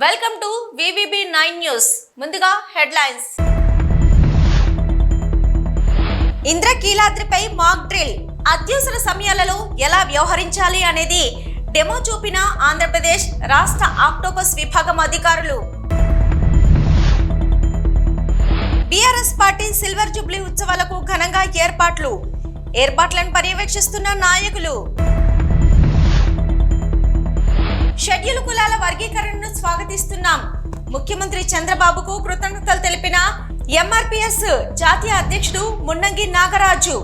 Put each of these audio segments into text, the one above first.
Welcome to VVB 9 news. ముందుగా headlines. ఇంద్రకీలాద్రిపై mock drill. అత్యవసర సమయాలలో ఎలా వ్యవహరించాలి అనేది డెమో చూపిన ఆంధ్రప్రదేశ్ రాష్ట్ర ఆక్టోపస్ విభాగం అధికారులు. బీఆర్ఎస్ పార్టీ సిల్వర్ జూబ్లీ ఉత్సవాలకు ఘనంగా ఏర్పాట్లను పర్యవేక్షిస్తున్న నాయకులు. షెడ్యూల్ కులాల వర్గీకరణను స్వాగతిస్తున్నాం. ముఖ్యమంత్రి చంద్రబాబుకు కృతజ్ఞతలు తెలిపిన ఎంఆర్పీఎస్ జాతీయ అధ్యక్షుడు మున్నంగి నాగరాజు.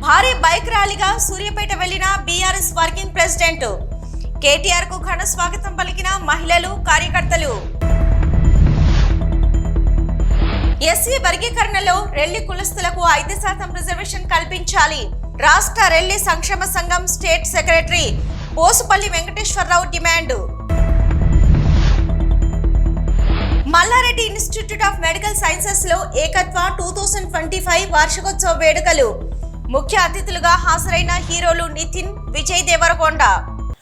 భారీ బైక్ ర్యాలీగా సూర్యాపేట వెళ్లిన బీఆర్ఎస్ వర్కింగ్ ప్రెసిడెంట్. కేటీఆర్ కు ఘన స్వాగతం పలికిన మహిళలు, కార్యకర్తలు. ఎస్సీ వర్గీకరణలో రెల్లి కులస్తులకు 5% రిజర్వేషన్ కల్పించాలి. రాష్ట్ర రెల్లి సంక్షేమ సంఘం state secretary Bosupalli Venkateswara Rao demand. Malla Reddy institute of medical sciences లో ఏకత్వ 2025 వార్షికోత్సవ వేడుకలు. ముఖ్య అతిథులుగా హాజరైన హీరోలు నితిన్, విజయ్ దేవరకొండ.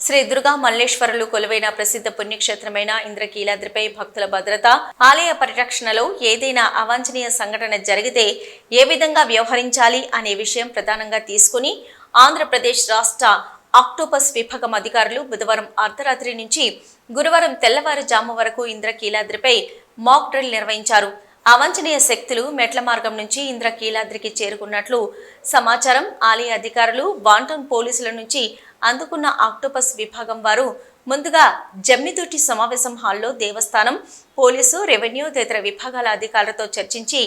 శ్రీ దుర్గా మల్లేశ్వరులు కొలువైన ప్రసిద్ధ పుణ్యక్షేత్రమైన ఇంద్రకీలాద్రిపై భక్తుల భద్రత, ఆలయ పరిరక్షణలో ఏదైనా అవాంఛనీయ సంఘటన జరిగితే ఏ విధంగా వ్యవహరించాలి అనే విషయం ప్రధానంగా తీసుకుని ఆంధ్రప్రదేశ్ రాష్ట్ర ఆక్టోపస్ విభాగం అధికారులు బుధవారం అర్ధరాత్రి నుంచి గురువారం తెల్లవారుజాము వరకు ఇంద్రకీలాద్రిపై మాక్ డ్రిల్ నిర్వహించారు. అవాంఛనీయ శక్తులు మెట్ల మార్గం నుంచి ఇంద్రకీలాద్రికి చేరుకున్నట్లు సమాచారం. ఆలయ అధికారులు, వాంటౌన్ పోలీసుల నుంచి అందుకున్న ఆక్టోపస్ విభాగం వారు ముందుగా జమ్మిదూటి సమావేశం హాల్లో దేవస్థానం, పోలీసు, రెవెన్యూ తదితర విభాగాల అధికారులతో చర్చించి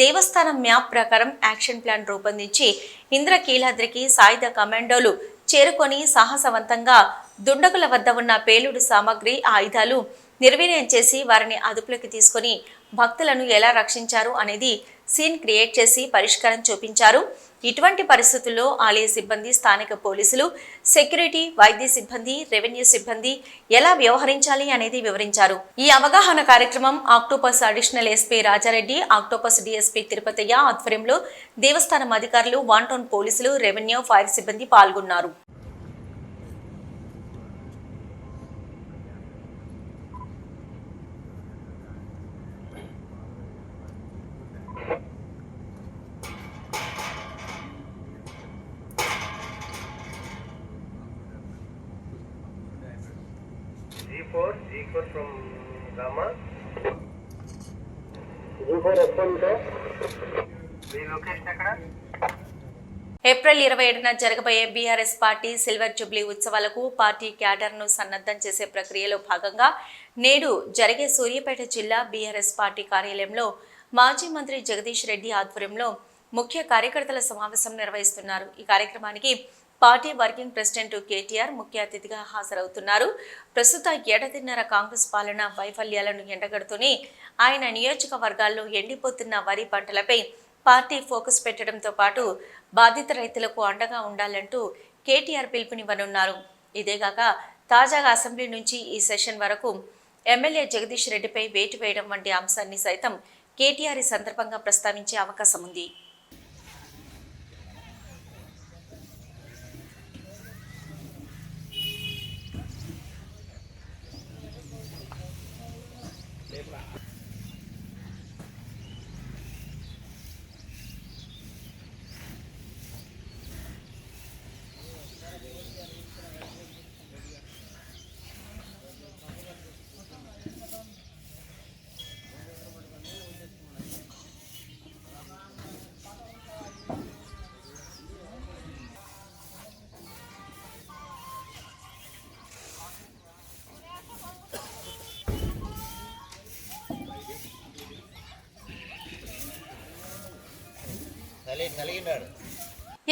దేవస్థానం మ్యాప్ ప్రకారం యాక్షన్ ప్లాన్ రూపొందించి ఇంద్రకీలాద్రికి సాయుధ కమాండోలు చేరుకొని సాహసవంతంగా దుండగుల వద్ద ఉన్న పేలుడు సామాగ్రి, ఆయుధాలు నిర్వీర్యం చేసి వారిని అదుపులోకి తీసుకుని భక్తులను ఎలా రక్షించారు అనేది సీన్ క్రియేట్ చేసి పరిష్కారం చూపించారు. ఇటువంటి పరిస్థితుల్లో ఆలయ సిబ్బంది, స్థానిక పోలీసులు, సెక్యూరిటీ, వైద్య సిబ్బంది, రెవెన్యూ సిబ్బంది ఎలా వ్యవహరించాలి అనేది వివరించారు. ఈ అవగాహన కార్యక్రమం Octopus additional SP Rajareddy, Octopus DSP Tirupatayya ఆధ్వర్యంలో దేవస్థానం అధికారులు, వాంటౌన్ పోలీసులు, రెవెన్యూ, ఫైర్ సిబ్బంది పాల్గొన్నారు. G4 from Rama. G4 F1 me location ఎక్కడ? ఏప్రిల్ 27న జరగబోయే బీఆర్ఎస్ పార్టీ సిల్వర్ జూబ్లీ ఉత్సవాలకు పార్టీ క్యాడర్ను సన్నద్ధం చేసే ప్రక్రియలో భాగంగా నేడు జరిగే సూర్యాపేట జిల్లా బీఆర్ఎస్ పార్టీ కార్యాలయంలో మాజీ మంత్రి జగదీష్ రెడ్డి ఆధ్వర్యంలో ముఖ్య కార్యకర్తల సమావేశం నిర్వహిస్తున్నారు. ఈ కార్యక్రమానికి పార్టీ వర్కింగ్ ప్రెసిడెంట్ కేటీఆర్ ముఖ్య అతిథిగా హాజరవుతున్నారు. ప్రస్తుత ఏడాదిన్నర కాంగ్రెస్ పాలన వైఫల్యాలను ఎండగడుతూనే ఆయన నియోజకవర్గాల్లో ఎండిపోతున్న వరి పంటలపై పార్టీ ఫోకస్ పెట్టడంతో పాటు బాధిత రైతులకు అండగా ఉండాలంటూ కేటీఆర్ పిలుపునివ్వనున్నారు. ఇదేగాక తాజాగా అసెంబ్లీ నుంచి ఈ సెషన్ వరకు ఎమ్మెల్యే జగదీష్ రెడ్డిపై వేటు వేయడం వంటి అంశాన్ని సైతం కేటీఆర్ ఈ సందర్భంగా ప్రస్తావించే అవకాశం ఉంది.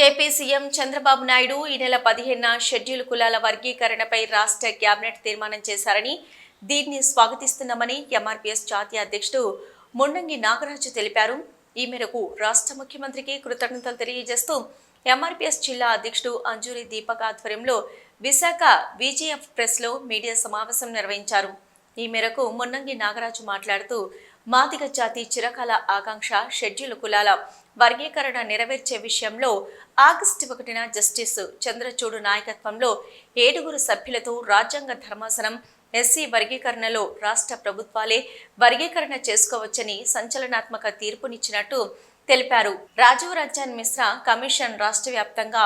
ఏపీ సీఎం చంద్రబాబు నాయుడు ఈ నెల 15న షెడ్యూల్ కులాల వర్గీకరణపై రాష్ట్ర కేబినెట్ తీర్మానం చేశారని, దీన్ని స్వాగతిస్తున్నామని ఎంఆర్పీఎస్ జాతీయ అధ్యక్షుడు మున్నంగి నాగరాజు తెలిపారు. ఈ మేరకు రాష్ట్ర ముఖ్యమంత్రికి కృతజ్ఞతలు తెలియజేస్తూ ఎంఆర్పీఎస్ జిల్లా అధ్యక్షుడు అంజూరి దీపక్ ఆధ్వర్యంలో విశాఖ విజిఎఫ్ ప్రెస్లో మీడియా సమావేశం నిర్వహించారు. ఈ మేరకు మున్నంగి నాగరాజు మాట్లాడుతూ మాదిగ జాతి చిరకాల ఆకాంక్ష షెడ్యూల్ కులాల వర్గీకరణ నెరవేర్చే విషయంలో ఆగస్టు 1న జస్టిస్ చంద్రచూడ్ నాయకత్వంలో 7 సభ్యులతో రాజ్యాంగ ధర్మాసనం ఎస్సీ వర్గీకరణలో రాష్ట్ర ప్రభుత్వాలే వర్గీకరణ చేసుకోవచ్చని సంచలనాత్మక తీర్పునిచ్చినట్టు తెలిపారు. రాజీవ్ రంజన్ మిశ్రా కమిషన్ రాష్ట్ర వ్యాప్తంగా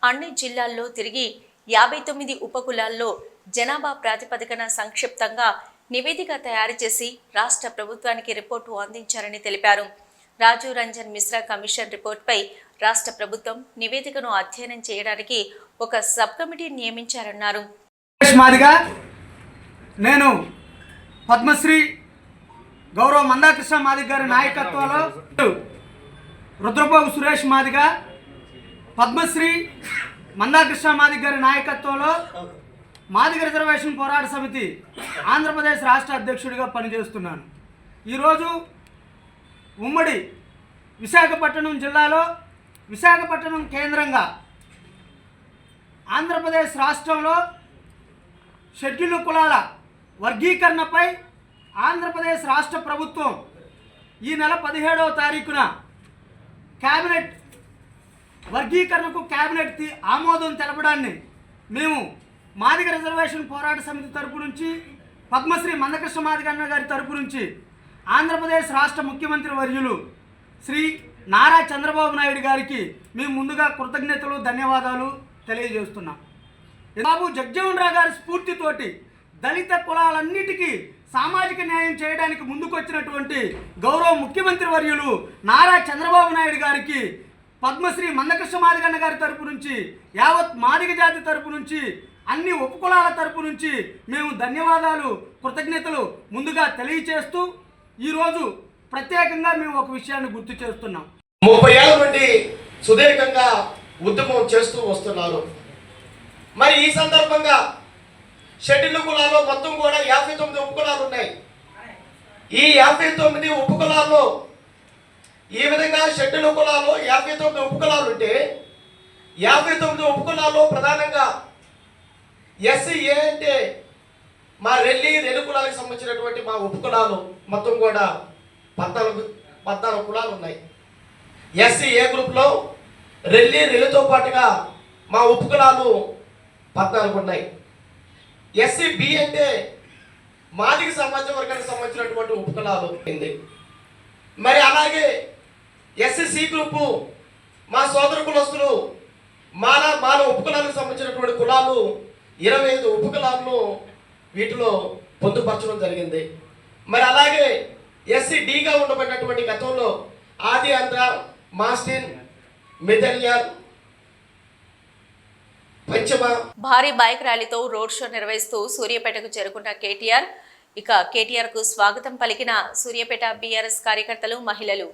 అన్ని జిల్లాల్లో తిరిగి 59 ఉపకులాల్లో జనాభా ప్రాతిపదికన సంక్షిప్తంగా నివేదిక తయారు చేసి రాష్ట్ర ప్రభుత్వానికి రిపోర్టు అందించారని తెలిపారు. రాజీవ్ రంజన్ మిశ్రా కమిషన్ రిపోర్టుపై రాష్ట్ర ప్రభుత్వం నివేదికను అధ్యయనం చేయడానికి ఒక సబ్ కమిటీ నియమించారన్నారు. నేను పద్మశ్రీ గౌరవ మందాకృష్ణ మాదిగ గారి నాయకత్వంలో రుద్రపోగు సురేష్ మాదిగ పద్మశ్రీ మందాకృష్ణ మాదిగ గారి నాయకత్వంలో మాదిగ రిజర్వేషన్ పోరాట సమితి ఆంధ్రప్రదేశ్ రాష్ట్ర అధ్యక్షుడిగా పనిచేస్తున్నాను. ఈరోజు ఉమ్మడి విశాఖపట్నం జిల్లాలో విశాఖపట్నం కేంద్రంగా ఆంధ్రప్రదేశ్ రాష్ట్రంలో షెడ్యూల్ కులాల వర్గీకరణపై ఆంధ్రప్రదేశ్ రాష్ట్ర ప్రభుత్వం ఈ నెల 17వ తారీఖున క్యాబినెట్ వర్గీకరణకు క్యాబినెట్ ఆమోదం తెలపడాన్ని మేము మాదిగ రిజర్వేషన్ పోరాట సమితి తరపు నుంచి పద్మశ్రీ మందకృష్ణ మాదిగ అన్న గారి తరపు నుంచి ఆంధ్రప్రదేశ్ రాష్ట్ర ముఖ్యమంత్రి వర్యులు శ్రీ నారా చంద్రబాబు నాయుడు గారికి మేము ముందుగా కృతజ్ఞతలు ధన్యవాదాలు తెలియజేస్తున్నాం. బాబు జగజ్జీవన్ రావు గారి స్ఫూర్తితోటి దళిత కులాలన్నిటికీ సామాజిక న్యాయం చేయడానికి ముందుకొచ్చినటువంటి గౌరవ ముఖ్యమంత్రి వర్యులు నారా చంద్రబాబు నాయుడు గారికి పద్మశ్రీ మందకృష్ణ మాదిగ అన్న గారి తరపు నుంచి యావత్ మాదిగ జాతి తరపు నుంచి అన్ని ఉపకులాల తరపు నుంచి మేము ధన్యవాదాలు కృతజ్ఞతలు ముందుగా తెలియచేస్తూ ఈరోజు ప్రత్యేకంగా మేము ఒక విషయాన్ని గుర్తు చేస్తున్నాం. 30 ఏళ్ల నుండి సుదీర్ఘంగా ఉద్యమం చేస్తూ వస్తున్నారు. మరి ఈ సందర్భంగా షెడ్యూల్ కులాల్లో మొత్తం కూడా 59 ఉపకులాలు ఉన్నాయి. ఈ 59 ఉపకులాల్లో ఈ విధంగా షెడ్యూల్ కులాల్లో 59 ఉపకులాలు ఉంటే 59 ఉపకులాల్లో ప్రధానంగా ఎస్సీఏ అంటే మా రెల్లి కులాలకు సంబంధించినటువంటి మా ఉపకులాలు మొత్తం కూడా 14 కులాలు ఉన్నాయి. ఎస్సీఏ గ్రూప్లో రెల్లితో పాటుగా మా ఉపకులాలు 14 ఉన్నాయి. ఎస్సీబి అంటే మాదిగ సమాజ వర్గానికి సంబంధించినటువంటి ఉపకులాలు ఉంది. మరి అలాగే ఎస్సీసీ గ్రూపు మా సోదర కులస్తులు మాల ఉపకులాలకు సంబంధించినటువంటి కులాలు 25 ఉపకులాలను వీటిలో పొందుపరచడం జరిగింది. మరి అలాగే ఎస్సీడీగా ఉండబడినటువంటి గతంలో ఆది ఆంధ్ర, మాస్టిన్, మెదల్యార్, పంచమ. భారీ బైక్ ర్యాలీతో రోడ్ షో నిర్వహిస్తూ సూర్యాపేటకు చేరుకున్న కేటీఆర్. ఇక కేటీఆర్ కు స్వాగతం పలికిన సూర్యాపేట బీఆర్ఎస్ కార్యకర్తలు, మహిళలు.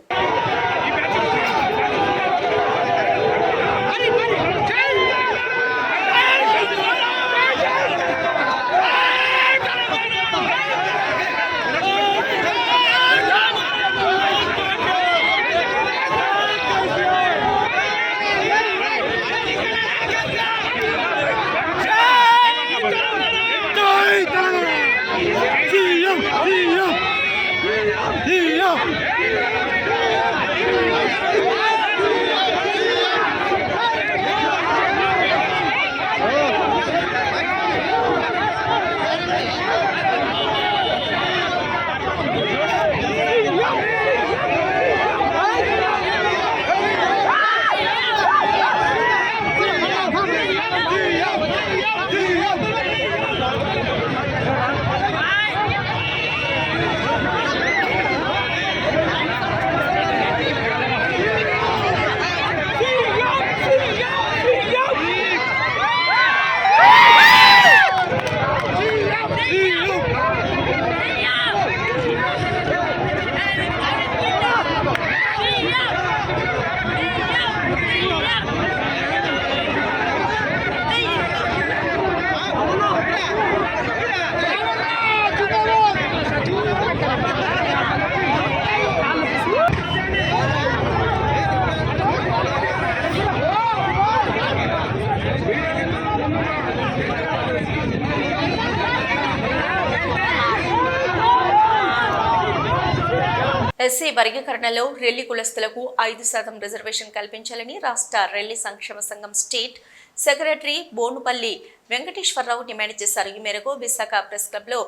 ఎస్సీ వర్గీకరణలో రెల్లి కులస్తులకు 5% రిజర్వేషన్ కల్పించాలని రాష్ట్ర రెల్లి సంక్షేమ సంఘం state secretary Bonupalli Venkateswararao demand చేశారు. ఈ మేరకు విశాఖ ప్రెస్ క్లబ్లో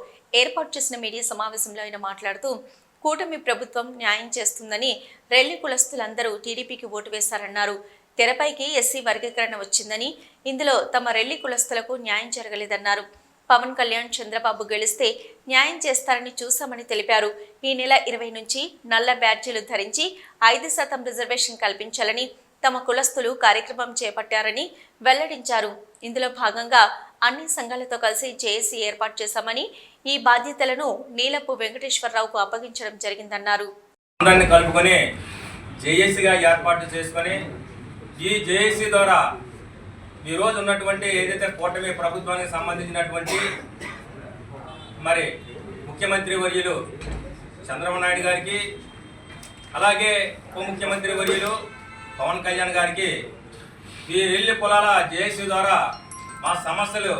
ఏర్పాటు చేసిన మీడియా సమావేశంలో ఆయన మాట్లాడుతూ కూటమి ప్రభుత్వం న్యాయం చేస్తుందని రెల్లి కులస్తులందరూ టీడీపీకి ఓటు వేశారన్నారు. తెరపైకి ఎస్సీ వర్గీకరణ వచ్చిందని ఇందులో తమ రెల్లి కులస్తులకు న్యాయం జరగలేదన్నారు. పవన్ కళ్యాణ్ చంద్రబాబు గెలిస్తే న్యాయం చేస్తారని చూశామని తెలిపారు. ఈ నెల 20 నుంచి నల్ల బ్యాడ్జీలు ధరించి 5% రిజర్వేషన్ కల్పించాలని తమ కులస్తులు కార్యక్రమం చేపట్టారని వెల్లడించారు. ఇందులో భాగంగా అన్ని సంఘాలతో కలిసి జేఏసీ ఏర్పాటు చేశామని ఈ బాధ్యతలను నీలపు వెంకటేశ్వరరావుకు అప్పగించడం జరిగిందన్నారు. అందరిని కలుపుకొని జేఏసీగా ఏర్పాటు చేసుకొని ఈ జేఏసీ ద్వారా ఈరోజు ఉన్నటువంటి ఏదైతే కూటమి ప్రభుత్వానికి సంబంధించినటువంటి మరి ముఖ్యమంత్రి వర్యులు చంద్రబాబు నాయుడు గారికి, అలాగే ఉప ముఖ్యమంత్రి వర్యులు పవన్ కళ్యాణ్ గారికి ఈ రెల్లి కులాల జేఏసీ ద్వారా మా సమస్యలు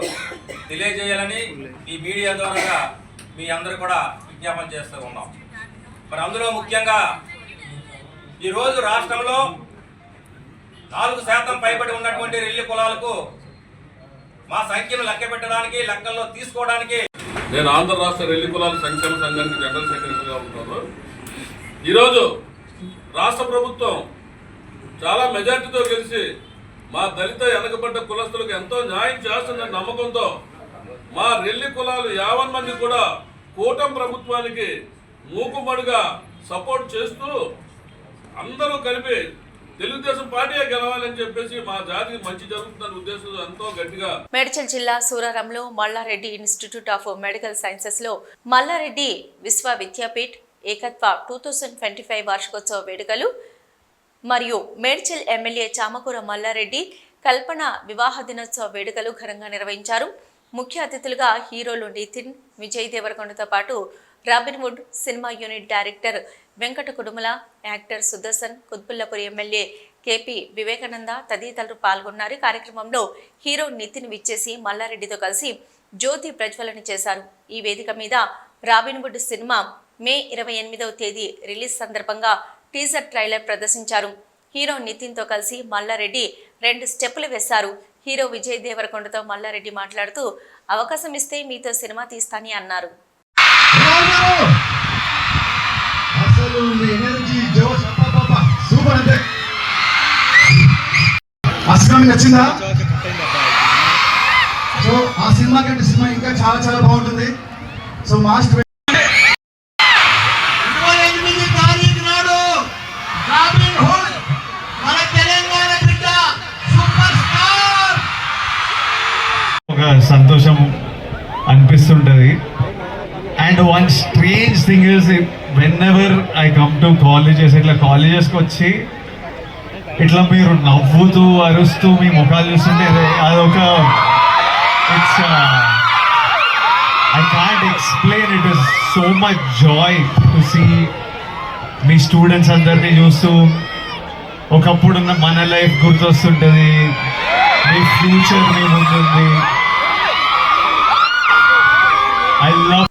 తెలియజేయాలని ఈ మీడియా ద్వారా మీ అందరూ కూడా విజ్ఞాపన చేస్తూ ఉన్నాం. మరి అందులో ముఖ్యంగా ఈరోజు రాష్ట్రంలో 4% పైబడి ఉన్నటువంటి రెల్లి కులాలకు మా సంఖ్యను లెక్క పెట్టడానికి, లెక్కల్లో తీసుకోవడానికి నేను ఆంధ్ర రాష్ట్ర రెల్లి కులాల సంక్షేమ సంఘానికి జనరల్ సెక్రటరీగా ఉన్నాను. ఈరోజు రాష్ట్ర ప్రభుత్వం చాలా మెజార్టీతో గెలిచి మా దళిత వెనకబడ్డ కులస్తులకు ఎంతో న్యాయం చేస్తుందన్న నమ్మకంతో మా రెల్లి కులాలు 50 మంది కూడా కూటమి ప్రభుత్వానికి మూకుమ్మడిగా సపోర్ట్ చేస్తూ అందరూ కలిపి తెలుగుదేశం పార్టీయే గెలవాలని చెప్పేసి మా జాతికి మంచి జరుగుతుందన్న ఉద్దేశంతో ఎంతో గట్టిగా. మేడ్చల్ జిల్లా సూరారంలో Malla Reddy institute of medical sciences లో మల్లారెడ్డి విశ్వవిద్యాపీఠ్ ఏకత్వ 2025 వార్షికోత్సవ వేడుకలు మరియు మేడ్చల్ ఎమ్మెల్యే చామకూర మల్లారెడ్డి కల్పన వివాహ దినోత్సవ వేడుకలు ఘనంగా నిర్వహించారు. ముఖ్య అతిథులుగా హీరోలు నితిన్, విజయ్ దేవరకొండతో పాటు Robinhood cinema unit director Venkata Kudumula, actor Sudarshan, Quthbullapur MLA KP Vivekananda తదితరులు పాల్గొన్నారు. కార్యక్రమంలో హీరో నితిన్ విచ్చేసి మల్లారెడ్డితో కలిసి జ్యోతి ప్రజ్వలన చేశారు. ఈ వేదిక మీద రాబిన్వుడ్ సినిమా మే 28వ తేదీ రిలీజ్ సందర్భంగా టీజర్ ట్రైలర్ ప్రదర్శించారు. హీరో నితిన్తో కలిసి మల్లారెడ్డి 2 స్టెప్పులు వేశారు. హీరో విజయ్ దేవరకొండతో మల్లారెడ్డి మాట్లాడుతూ అవకాశం ఇస్తే మీతో సినిమా తీస్తానని అన్నారు. నచ్చిందా? సో ఆ సినిమా కంటే సినిమా ఇంకా చాలా చాలా బాగుంటుంది. సో మాస్టర్ 28వ తారీఖు నాడు రాబిన్హుడ్ మన తెలంగాణ బిడ్డ సూపర్ స్టార్. ఒక సంతోషం అనిపిస్తుంటది. And one strange thing is whenever I come to colleges, ఇట్లా కాలేజెస్కి వచ్చి ఇట్లా మీరు నవ్వుతూ అరుస్తూ మీ ముఖాలు చూస్తుంటే అదొక it's I can't explain. It is so much joy to see మీ స్టూడెంట్స్ అందరినీ చూస్తూ ఒకప్పుడున్న మన లైఫ్ గుర్తొస్తుంటుంది, మీ ఫ్యూచర్ మీ ముందుంది.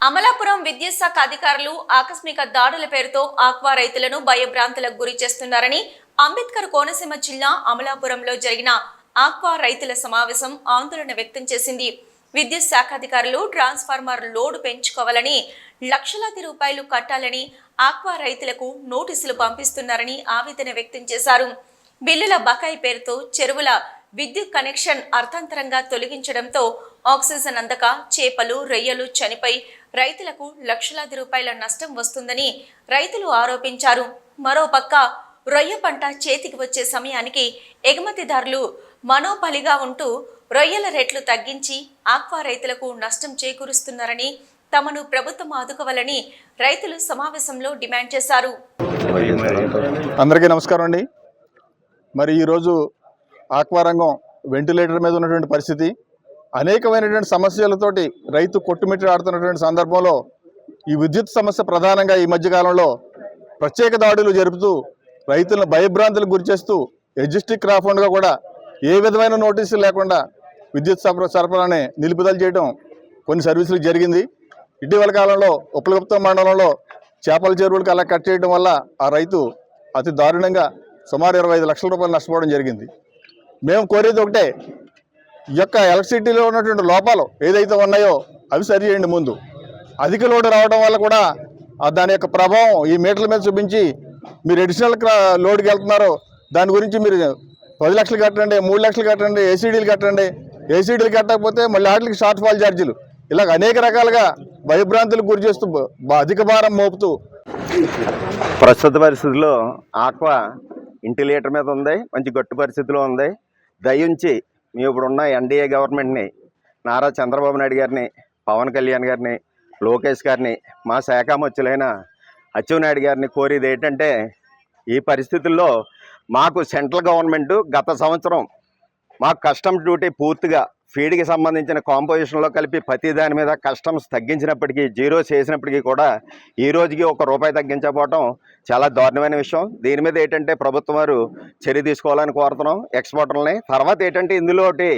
అమలాపురం విద్యుత్ శాఖ అధికారులు ఆకస్మిక దాడుల పేరుతో ఆక్వా రైతులను భయభ్రాంతులకు గురి చేస్తున్నారని అంబేద్కర్ కోనసీమ జిల్లా అమలాపురంలో జరిగిన ఆక్వా రైతుల సమావేశం ఆందోళన వ్యక్తం చేసింది. విద్యుత్ శాఖ అధికారులు ట్రాన్స్ఫార్మర్ లోడ్ పెంచుకోవాలని, లక్షలాది రూపాయలు కట్టాలని ఆక్వా రైతులకు నోటీసులు పంపిస్తున్నారని ఆవేదన వ్యక్తం చేశారు. బిల్లుల బకాయి పేరుతో చెరువుల విద్యుత్ కనెక్షన్ అర్థాంతరంగా తొలగించడంతో ఆక్సిజన్ అందక చేపలు, రొయ్యలు చనిపోయి రైతులకు లక్షలాది రూపాయల నష్టం వస్తుందని రైతులు ఆరోపించారు. మరోపక్క రొయ్య పంట చేతికి వచ్చే సమయానికి ఎగుమతిదారులు మనోబలిగా ఉంటూ రొయ్యల రేట్లు తగ్గించి ఆక్వా రైతులకు నష్టం చేకూరుస్తున్నారని, తమను ప్రభుత్వం ఆదుకోవాలని రైతులు సమావేశంలో డిమాండ్ చేశారు. అందరికీ నమస్కారం అండి. మరి ఈరోజు ఆక్వా రంగం వెంటిలేటర్ మీద ఉన్నటువంటి పరిస్థితి, అనేకమైనటువంటి సమస్యలతోటి రైతు కొట్టుమిట్టాడుతున్నటువంటి సందర్భంలో ఈ విద్యుత్ సమస్య ప్రధానంగా ఈ మధ్యకాలంలో ప్రత్యేక దాడులు జరుపుతూ రైతులను భయభ్రాంతులకు గురి చేస్తూ ఎగ్జిస్టింగ్ క్రాప్ ఫండ్గా కూడా ఏ విధమైన నోటీసులు లేకుండా విద్యుత్ సరఫరాని నిలుపుదల చేయడం కొన్ని సర్వీసులకు జరిగింది. ఇటీవల కాలంలో ఉప్పలగుప్తం మండలంలో చేపల చెరువులకు అలా కట్ చేయడం వల్ల ఆ రైతు అతి దారుణంగా సుమారు 25 లక్షల రూపాయలు నష్టపోవడం జరిగింది. మేము కోరేది ఒకటే, ఈ యొక్క ఎలక్ట్రిసిటీలో ఉన్నటువంటి లోపాలు ఏదైతే ఉన్నాయో అవి సరి చేయండి. ముందు అధిక లోడ్ రావడం వల్ల కూడా దాని యొక్క ప్రభావం ఈ మీటర్ల మీద చూపించి మీరు అడిషనల్ లోడ్కి వెళ్తున్నారో దాని గురించి మీరు 10 లక్షలు కట్టండి, 3 లక్షలు కట్టండి, ఏసీడీలు కట్టండి. ఏసీడీలు కట్టకపోతే మళ్ళీ వాటికి షార్ట్ ఫాల్ ఛార్జీలు, ఇలాగ అనేక రకాలుగా భయభ్రాంతులకు గురి చేస్తూ అధిక భారం మోపుతూ ప్రస్తుత పరిస్థితుల్లో ఆక్వా ఇంటి లీటర్ మీద ఉంది, మంచి గట్టు పరిస్థితిలో ఉంది. దయించి మేము ఇప్పుడున్న ఎన్డీఏ గవర్నమెంట్ని, నారా చంద్రబాబు నాయుడు గారిని, పవన్ కళ్యాణ్ గారిని, లోకేష్ గారిని, మా శాఖామత్యులైన అచ్చెన్నాయుడు గారిని కోరేది ఏంటంటే, ఈ పరిస్థితుల్లో మాకు సెంట్రల్ గవర్నమెంట్ గత సంవత్సరం మాకు కస్టమ్స్ డ్యూటీ పూర్తిగా ఫీడ్కి సంబంధించిన కాంపోజిషన్లో కలిపి ప్రతి దాని మీద కస్టమ్స్ తగ్గించినప్పటికీ, జీరో చేసినప్పటికీ కూడా ఈ రోజుకి ₹1 తగ్గించకపోవటం చాలా దారుణమైన విషయం. దీని మీద ఏంటంటే ప్రభుత్వం వారు చర్య తీసుకోవాలని కోరుతున్నాం ఎక్స్పోర్టర్లని. తర్వాత ఏంటంటే ఇందులోటి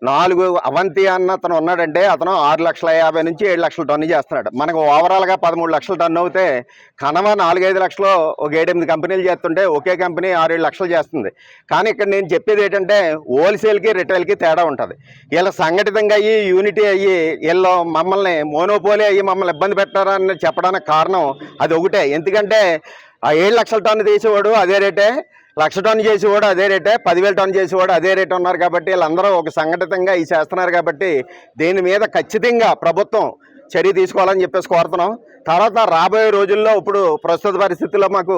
4 అవంతి అన్న అతను ఉన్నాడంటే అతను 6,50,000 నుంచి 7 లక్షల టన్ను చేస్తున్నాడు. మనకు ఓవరాల్గా 13 లక్షల టన్ను అవుతే కనవ 4-5 లక్షలు ఒక 7-8 కంపెనీలు చేస్తుంటే ఒకే కంపెనీ 6-7 లక్షలు చేస్తుంది. కానీ ఇక్కడ నేను చెప్పేది ఏంటంటే హోల్సేల్కి రిటైల్కి తేడా ఉంటుంది. ఇలా సంఘటితంగా అయ్యి యూనిటీ అయ్యి వీళ్ళు మమ్మల్ని మోనోపోలీ అయ్యి మమ్మల్ని ఇబ్బంది పెట్టారని చెప్పడానికి కారణం అది ఒకటే. ఎందుకంటే ఆ 7 లక్షల టన్ను తీసేవాడు అదే రేటే, 1,00,000 టన్ను చేసేవాడు అదే రేటే, 10,000 టన్ను చేసేవాడు అదే రేటు ఉన్నారు. కాబట్టి వీళ్ళందరూ ఒక సంఘటితంగా ఈ చేస్తున్నారు. కాబట్టి దీని మీద ఖచ్చితంగా ప్రభుత్వం చర్య తీసుకోవాలని చెప్పేసి కోరుతున్నాం. తర్వాత రాబోయే రోజుల్లో ఇప్పుడు ప్రస్తుత పరిస్థితుల్లో మాకు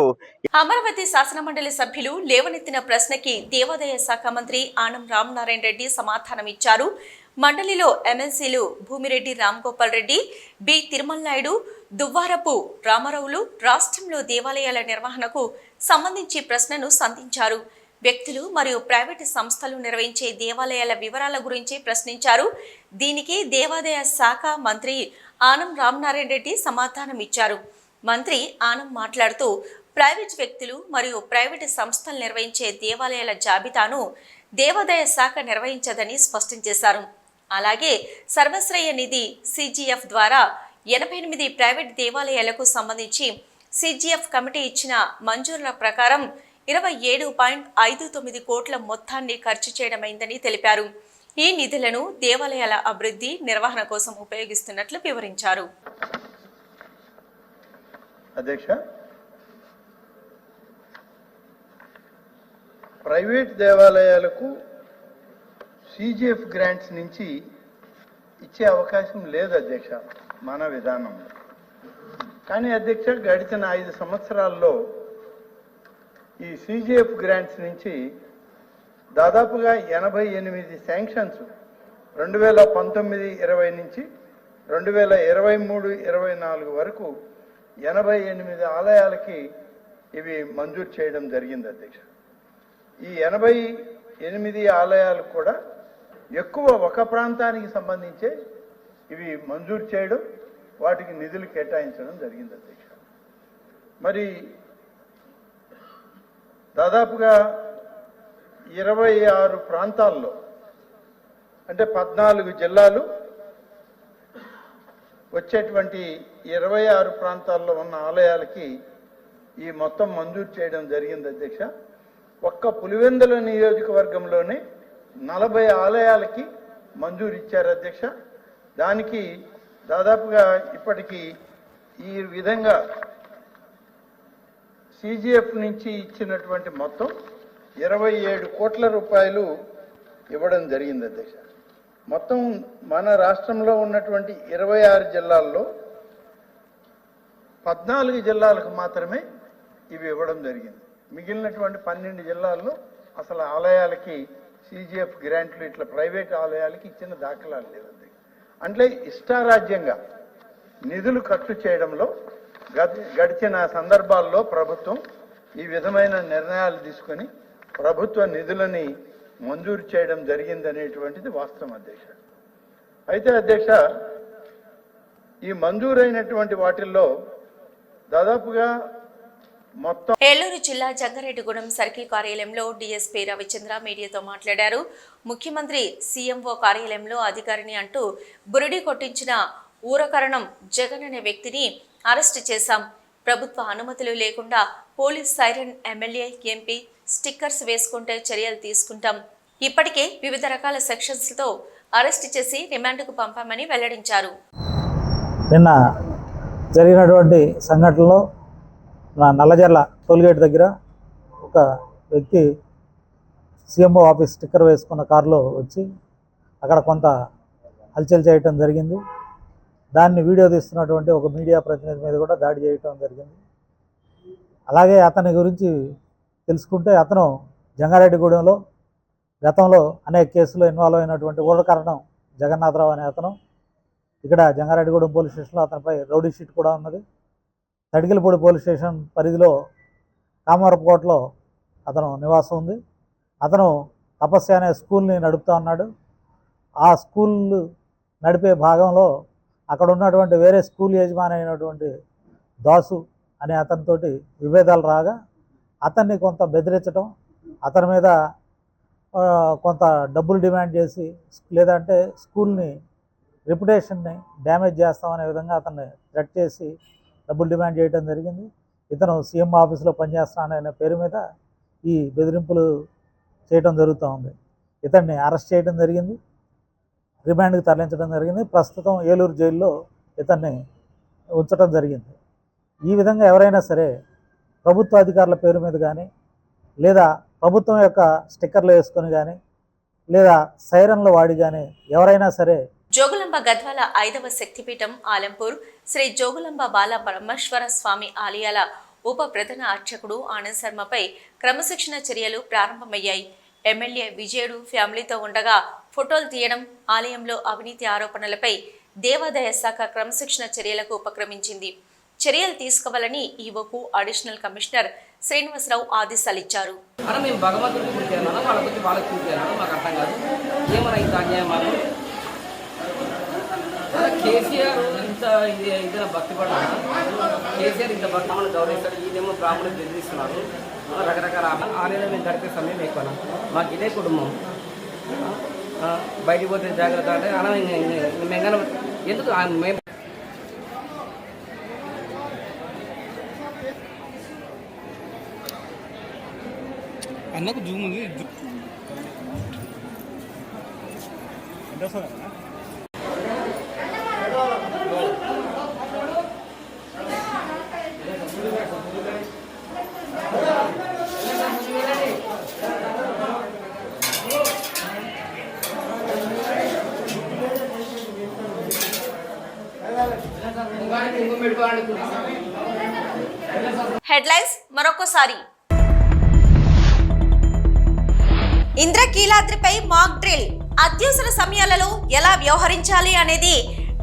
అమరావతి శాసనమండలి సభ్యులు లేవనెత్తిన ప్రశ్నకి దేవాదాయ శాఖ మంత్రి ఆనం రామనారాయణ రెడ్డి సమాధానం ఇచ్చారు. మండలిలో ఎమ్మెల్సీలు భూమిరెడ్డి రామ్గోపాల్ రెడ్డి, బి తిరుమల నాయుడు, దువ్వారపు రామారావులు రాష్ట్రంలో దేవాలయాల నిర్వహణకు సంబంధించి ప్రశ్నను సంధించారు. వ్యక్తులు మరియు ప్రైవేటు సంస్థలు నిర్వహించే దేవాలయాల వివరాల గురించి ప్రశ్నించారు. దీనికి దేవాదాయ శాఖ మంత్రి ఆనం రామనారాయణ రెడ్డి సమాధానం ఇచ్చారు. మంత్రి ఆనం మాట్లాడుతూ ప్రైవేట్ వ్యక్తులు మరియు ప్రైవేటు సంస్థలు నిర్వహించే దేవాలయాల జాబితాను దేవాదాయ శాఖ నిర్వహించదని స్పష్టం చేశారు. అలాగే సర్వశ్రేయ నిధి CGF ద్వారా 88 ప్రైవేట్ దేవాలయాలకు సంబంధించి CGF కమిటీ ఇచ్చిన మంజూరుల ప్రకారం 27.59 కోట్ల మొత్తాన్ని ఖర్చు చేయడమైందని తెలిపారు. ఈ నిధులను దేవాలయాల అభివృద్ధి నిర్వహణ కోసం ఉపయోగిస్తున్నట్లు వివరించారు. అధ్యక్ష, ప్రైవేట్ దేవాలయాలకు CGF గ్రాంట్స్ నుంచి ఇచ్చే అవకాశం లేదు అధ్యక్ష మన విధానంలో. కానీ అధ్యక్ష గడిచిన 5 సంవత్సరాల్లో ఈ CGF గ్రాంట్స్ నుంచి దాదాపుగా 88 శాంక్షన్స్ 2019-20 నుంచి 2023-24 వరకు 88 ఆలయాలకి ఇవి మంజూరు చేయడం జరిగింది అధ్యక్ష. ఈ 88 ఆలయాలు కూడా ఎక్కువ ఒక ప్రాంతానికి సంబంధించే ఇవి మంజూరు చేయడం, వాటికి నిధులు కేటాయించడం జరిగింది అధ్యక్ష. మరి దాదాపుగా 26 ప్రాంతాల్లో అంటే 14 జిల్లాలు వచ్చేటువంటి 26 ప్రాంతాల్లో ఉన్న ఆలయాలకి ఈ మొత్తం మంజూరు చేయడం జరిగింది అధ్యక్ష. ఒక్క పులివెందుల నియోజకవర్గంలోనే 40 ఆలయాలకి మంజూరు ఇచ్చారు అధ్యక్ష. దానికి దాదాపుగా ఇప్పటికీ ఈ విధంగా CGF నుంచి ఇచ్చినటువంటి మొత్తం 27 కోట్ల రూపాయలు ఇవ్వడం జరిగింది అధ్యక్ష. మొత్తం మన రాష్ట్రంలో ఉన్నటువంటి 26 జిల్లాల్లో 14 జిల్లాలకు మాత్రమే ఇవి ఇవ్వడం జరిగింది. మిగిలినటువంటి 12 జిల్లాల్లో అసలు ఆలయాలకి CGF గ్రాంట్లు ఇట్లా ప్రైవేట్ ఆలయాలకి ఇచ్చిన దాఖలాలు లేవు. అంటే ఇష్టారాజ్యంగా నిధులు ఖర్చు చేయడంలో గడిచిన సందర్భాల్లో ప్రభుత్వం ఈ విధమైన నిర్ణయాలు తీసుకొని ప్రభుత్వ నిధులని మంజూరు చేయడం జరిగిందనేటువంటిది వాస్తవం అధ్యక్ష. అయితే అధ్యక్ష, ఈ మంజూరైనటువంటి వాటిల్లో దాదాపుగా మొత్తం ఏలూరు జిల్లా జంగారెడ్డిగూడెం సర్కిల్ కార్యాలయంలో డీఎస్పీ రవిచంద్ర మీడియాతో మాట్లాడారు. ముఖ్యమంత్రి CMO కార్యాలయంలో అధికారిని అంటూ బురిడి కొట్టించిన ఊరకరణం జగన్ అనే వ్యక్తిని అరెస్టు చేశాం. ప్రభుత్వ అనుమతులు లేకుండా police siren, MLA, MP stickers వేసుకుంటే చర్యలు తీసుకుంటాం. ఇప్పటికే వివిధ రకాల సెక్షన్స్తో అరెస్ట్ చేసి రిమాండ్కు పంపామని వెల్లడించారు. నిన్న జరిగినటువంటి సంఘటనలో నల్లజర్ల టోల్గేట్ దగ్గర ఒక వ్యక్తి సీఎంఓ ఆఫీస్ స్టిక్కర్ వేసుకున్న కారులో వచ్చి అక్కడ కొంత హల్చల్ చేయటం జరిగింది. దాన్ని వీడియో తీస్తున్నటువంటి ఒక మీడియా ప్రతినిధి మీద కూడా దాడి చేయటం జరిగింది. అలాగే అతని గురించి తెలుసుకుంటే అతను జంగారెడ్డిగూడెంలో గతంలో అనేక కేసులో ఇన్వాల్వ్ అయినటువంటి ఊరకరణం జగన్నాథరావు అనే అతను. ఇక్కడ జంగారెడ్డిగూడెం పోలీస్ స్టేషన్లో అతనిపై రౌడీ షీట్ కూడా ఉన్నది. తడికిలపూడి పోలీస్ స్టేషన్ పరిధిలో కామవరపుకోటలో అతను నివాసం ఉంది. అతను తపస్య అనే స్కూల్ని నడుపుతూ ఉన్నాడు. ఆ స్కూల్ నడిపే భాగంలో అక్కడ ఉన్నటువంటి వేరే స్కూల్ యజమాని అయినటువంటి దాసు అనే అతనితోటి విభేదాలు రాగా అతన్ని కొంత బెదిరించడం, అతని మీద కొంత డబ్బులు డిమాండ్ చేసి లేదంటే స్కూల్ని రెప్యుటేషన్ని డ్యామేజ్ చేస్తామనే విధంగా అతన్ని థ్రెట్ చేసి డబ్బులు డిమాండ్ చేయడం జరిగింది. ఇతను సీఎం ఆఫీసులో పనిచేస్తాననే పేరు మీద ఈ బెదిరింపులు చేయడం జరుగుతూ ఉంది. ఇతన్ని అరెస్ట్ చేయడం జరిగింది, రిమాండ్కి తరలించడం జరిగింది. ప్రస్తుతం ఏలూరు జైల్లో ఇతన్ని ఉంచడం జరిగింది. ఈ విధంగా ఎవరైనా సరే ప్రభుత్వ అధికారుల పేరు మీద కానీ లేదా ప్రభుత్వం యొక్క స్టిక్కర్లు వేసుకొని కానీ లేదా సైరన్లు వాడి కానీ ఎవరైనా సరే జోగులాంబ గద్వాల 5వ శక్తిపీఠం ఆలంపూర్ శ్రీ జోగులాంబ బాల బ్రహ్మేశ్వర స్వామి ఆలయాల ఉప ప్రధాన అర్చకుడు ఆనంద్ శర్మపై క్రమశిక్షణ చర్యలు ప్రారంభమయ్యాయి. ఎమ్మెల్యే విజయుడు ఫ్యామిలీతో ఉండగా ఫోటోలు తీయడం, ఆలయంలో అవినీతి ఆరోపణలపై దేవాదాయ శాఖ క్రమశిక్షణ చర్యలకు ఉపక్రమించింది. చర్యలు తీసుకోవాలని ఈవోకు అడిషనల్ కమిషనర్ శ్రీనివాసరావు ఆదేశాలిచ్చారు. మేము భగవంతుడికి పూర్తిగా వాళ్ళకి పూర్తిగా మాకు అర్థం కాదు ఏమైనా అన్యాయం మాకు కేసీఆర్ ఇంత ఇదిన భక్తి పడ్డా కేసీఆర్ ఇంత భక్తి మనం గౌరవిస్తాడు. ఇదేమో బ్రాహ్మణులు బెదిరిస్తున్నారు. రకరకాల ఆలయాలు మేము గడిపే సమయం ఎక్కువ. మాకు ఇదే కుటుంబం. బయటికి పోతే జాగ్రత్త అంటే అలా మేము ఎందుకు మేము అన్నకు జూమ్ ఉంది. హెడ్లైన్స్ మరొకసారి. ఇంద్రకీలాద్రిపై మాక్ డ్రిల్, అత్యవసర సమయాలలో ఎలా వ్యవహరించాలి అనేది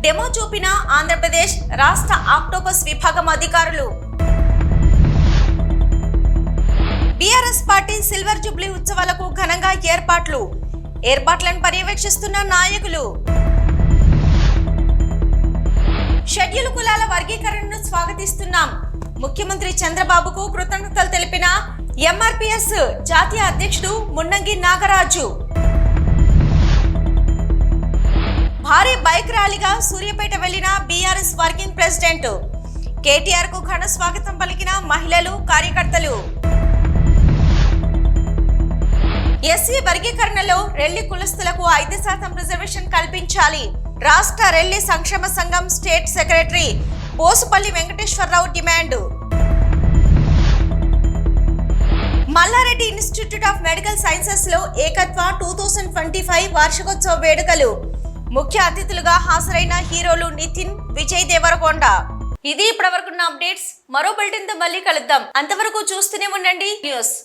డెమో చూపిన ఆంధ్రప్రదేశ్ రాష్ట్ర ఆక్టోపస్ విభాగం అధికారులు. బీఆర్ఎస్ పార్టీ సిల్వర్ జూబ్లీ ఉత్సవాలకు ఘనంగా ఏర్పాట్లను పర్యవేక్షిస్తున్న నాయకులు. షెడ్యూల్ కులాల వర్గీకరణను స్వాగతిస్తున్నాం, ముఖ్యమంత్రి చంద్రబాబుకు కృతజ్ఞతలు తెలిపిన ఎంఆర్పీఎస్ జాతీయ అధ్యక్షుడు మున్నంగి నాగరాజు. భారీ బైక్ ర్యాలీగా సూర్యాపేట వెళ్లిన బీఆర్ఎస్ వర్కింగ్ ప్రెసిడెంట్. కేటీఆర్ కు ఘన స్వాగతం పలికిన మహిళలు, కార్యకర్తలు. ఎస్సీ వర్గీకరణలో రెల్లి కులస్తులకు 5% రిజర్వేషన్ కల్పించాలి. రాష్ట్ర రెల్లి సంక్షేమ సంఘం state secretary Bosupalli Venkateswara Rao demand. Malla Reddy institute of medical sciences లో ఏకత్వ 2025 వార్షికోత్సవ వేడుకలు. ముఖ్య అతిథులుగా హాజరైన హీరోలు నితిన్, విజయ్ దేవరకొండ. ఇది ఇప్పటివరకున్న అప్డేట్స్. మరో బులెటిన్ తో మళ్ళీ కలుద్దాం. అంతవరకు చూస్తూనే ఉండండి న్యూస్.